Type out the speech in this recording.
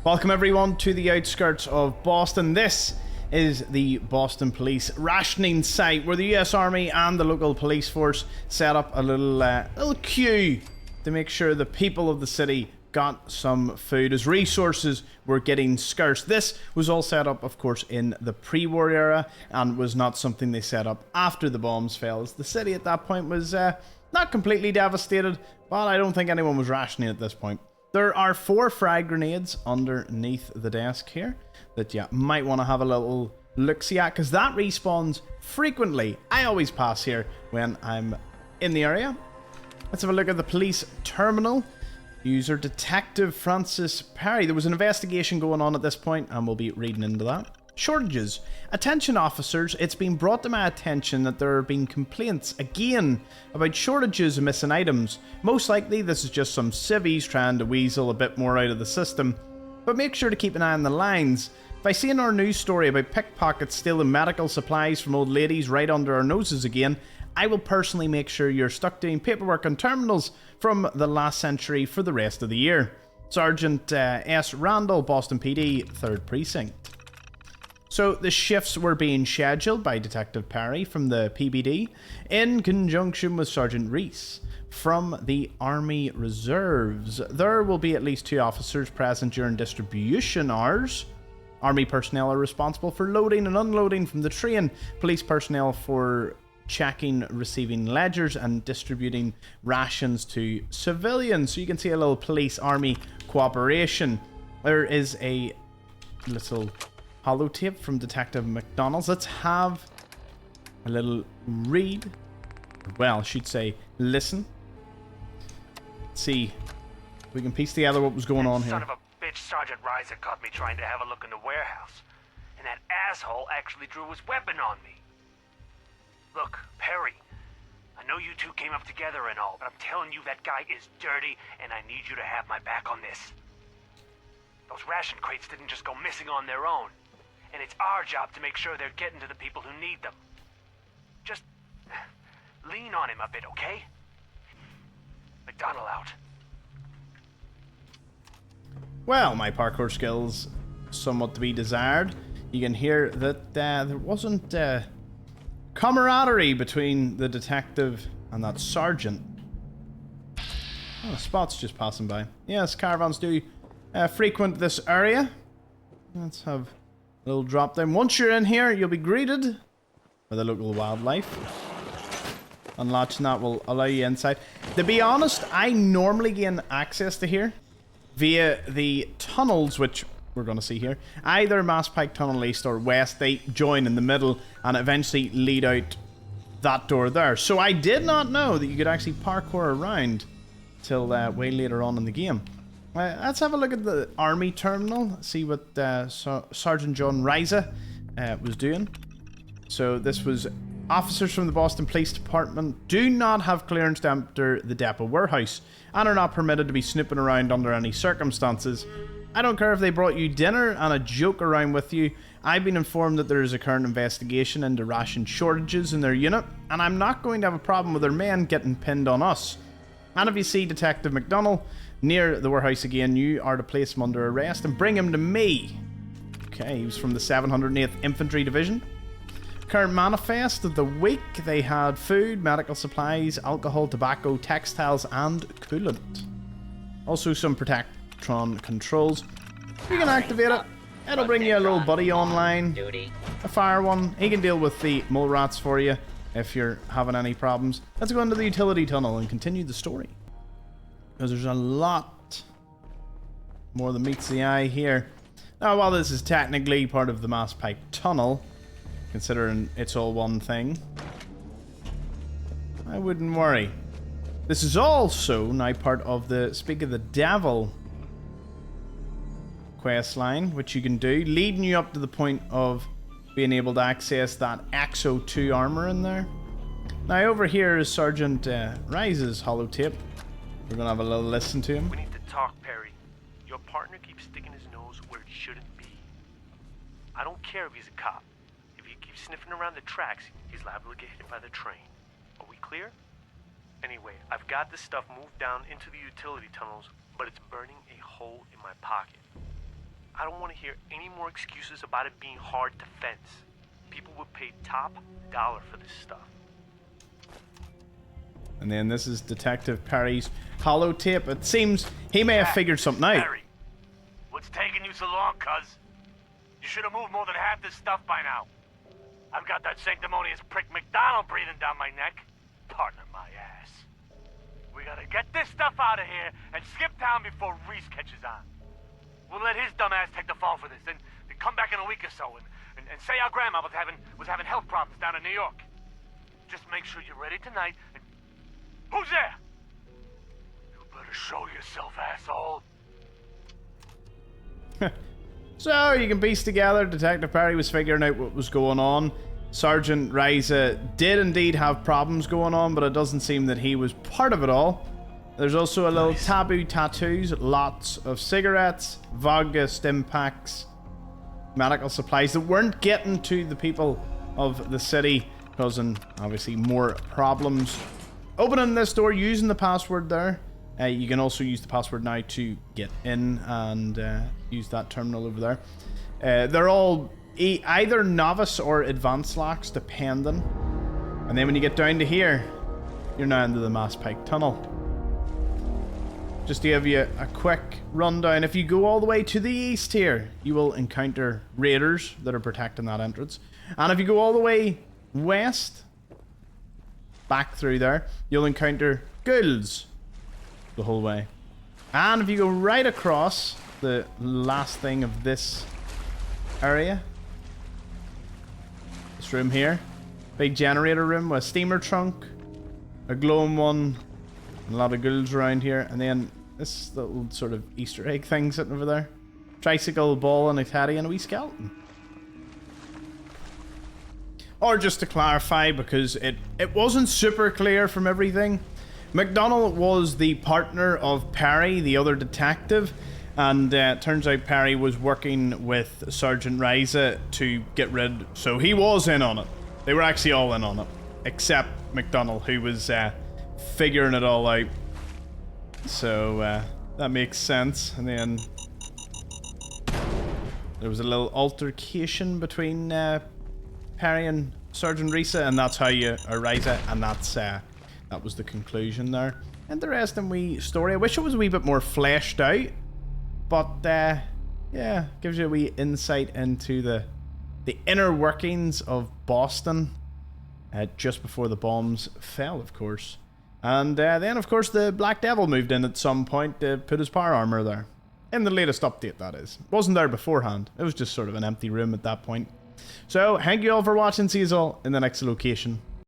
Welcome everyone to the outskirts of Boston. This is the Boston Police Rationing Site, where the US Army and the local police force set up a little queue to make sure the people of the city got some food as resources were getting scarce. This was all set up, of course, in the pre-war era and was not something they set up after the bombs fell, as the city at that point was not completely devastated, but I don't think anyone was rationing at this point. There are 4 frag grenades underneath the desk here that you might want to have a little look-see at, because that respawns frequently. I always pass here when I'm in the area. Let's have a look at the police terminal. User Detective Francis Perry. There was an investigation going on at this point, and we'll be reading into that. Shortages. Attention officers, it's been brought to my attention that there have been complaints again about shortages of missing items. Most likely this is just some civvies trying to weasel a bit more out of the system, but make sure to keep an eye on the lines. If I see in our news story about pickpockets stealing medical supplies from old ladies right under our noses again, I will personally make sure you're stuck doing paperwork on terminals from the last century for the rest of the year. Sergeant S. Randall, Boston PD, 3rd Precinct. So the shifts were being scheduled by Detective Perry from the PBD in conjunction with Sergeant Reese from the Army Reserves. There will be at least 2 officers present during distribution hours. Army personnel are responsible for loading and unloading from the train. Police personnel for checking, receiving ledgers and distributing rations to civilians. So you can see a little police-army cooperation. There is a little holotape from Detective McDonnell. Let's have a little read. Well, I should say listen. Let's see if we can piece together what was going on here. Son of a bitch, Sergeant Reiser caught me trying to have a look in the warehouse. And that asshole actually drew his weapon on me. Look, Perry, I know you two came up together and all, but I'm telling you that guy is dirty, and I need you to have my back on this. Those ration crates didn't just go missing on their own. And it's our job to make sure they're getting to the people who need them. Just lean on him a bit, okay? McDonnell out. Well, my parkour skills somewhat to be desired. You can hear that there wasn't camaraderie between the detective and that sergeant. Oh, the spot's just passing by. Yes, caravans do frequent this area. Let's have a little drop down. Once you're in here, you'll be greeted by the local wildlife. Unlatching that will allow you inside. To be honest, I normally gain access to here via the tunnels, which we're going to see here. Either Mass Pike Tunnel East or West. They join in the middle and eventually lead out that door there. So I did not know that you could actually parkour around till way later on in the game. Let's have a look at the Army terminal, see what Sergeant John Reiser was doing. So this was officers from the Boston Police Department do not have clearance to enter the depot warehouse and are not permitted to be snooping around under any circumstances. I don't care if they brought you dinner and a joke around with you. I've been informed that there is a current investigation into ration shortages in their unit, and I'm not going to have a problem with their men getting pinned on us. And if you see Detective McDonnell near the warehouse again, you are to place him under arrest and bring him to me. Okay, he was from the 708th Infantry Division. Current manifest of the week, they had food, medical supplies, alcohol, tobacco, textiles, and coolant. Also some Protectron controls. You can activate it. It'll bring you a little buddy online. A fire one. He can deal with the mole rats for you if you're having any problems. Let's go into the utility tunnel and continue the story, because there's a lot more than meets the eye here. Now, while this is technically part of the Mass Pike Tunnel, considering it's all one thing, I wouldn't worry. This is also now part of the Speak of the Devil quest line, which you can do, leading you up to the point of being able to access that XO2 armor in there. Now over here is Sergeant Rise's holotape. We're gonna have a little listen to him. We need to talk, Perry. Your partner keeps sticking his nose where it shouldn't be. I don't care if he's a cop. If he keeps sniffing around the tracks, he's liable to get hit by the train. Are we clear? Anyway, I've got this stuff moved down into the utility tunnels, but it's burning a hole in my pocket. I don't want to hear any more excuses about it being hard to fence. People would pay top dollar for this stuff. And then this is Detective Perry's holotape. It seems he may have figured something out. Perry, what's taking you so long, cuz? You should have moved more than half this stuff by now. I've got that sanctimonious prick McDonnell breathing down my neck. Partner my ass. We gotta get this stuff out of here and skip town before Reese catches on. We'll let his dumb ass take the fall for this, then come back in a week or so and say our grandma was having health problems down in New York. Just make sure you're ready tonight. And who's there? You better show yourself, asshole. So you can piece together Detective Perry was figuring out what was going on. Sergeant Riza did indeed have problems going on, but it doesn't seem that he was part of it all. There's also a little taboo tattoos, lots of cigarettes, vodka, stim packs, medical supplies that weren't getting to the people of the city, causing obviously more problems. Opening this door using the password there. You can also use the password now to get in and use that terminal over there. They're all either novice or advanced locks, depending. And then when you get down to here, you're now into the Mass Pike Tunnel. Just to give you a quick rundown, if you go all the way to the east here, you will encounter raiders that are protecting that entrance. And if you go all the way west, back through there, you'll encounter ghouls the whole way. And if you go right across the last thing of this area, this room here, big generator room with a steamer trunk, a glowing one, and a lot of ghouls around here, and then this little sort of Easter egg thing sitting over there. Tricycle, ball, and a teddy, and a wee skeleton. Or just to clarify, because it wasn't super clear from everything, McDonnell was the partner of Perry, the other detective, and turns out Perry was working with Sergeant Riza to get rid, so he was in on it. They were actually all in on it, except McDonnell, who was figuring it all out. So that makes sense. And then there was a little altercation between Perry and Sergeant Riza, and that's how you Riza, and that's that was the conclusion there. Interesting wee story. I wish it was a wee bit more fleshed out, but yeah, gives you a wee insight into the inner workings of Boston just before the bombs fell, of course. And then, of course, the Black Devil moved in at some point to put his power armor there. In the latest update, that is. Wasn't there beforehand. It was just sort of an empty room at that point. So, thank you all for watching. See you all in the next location.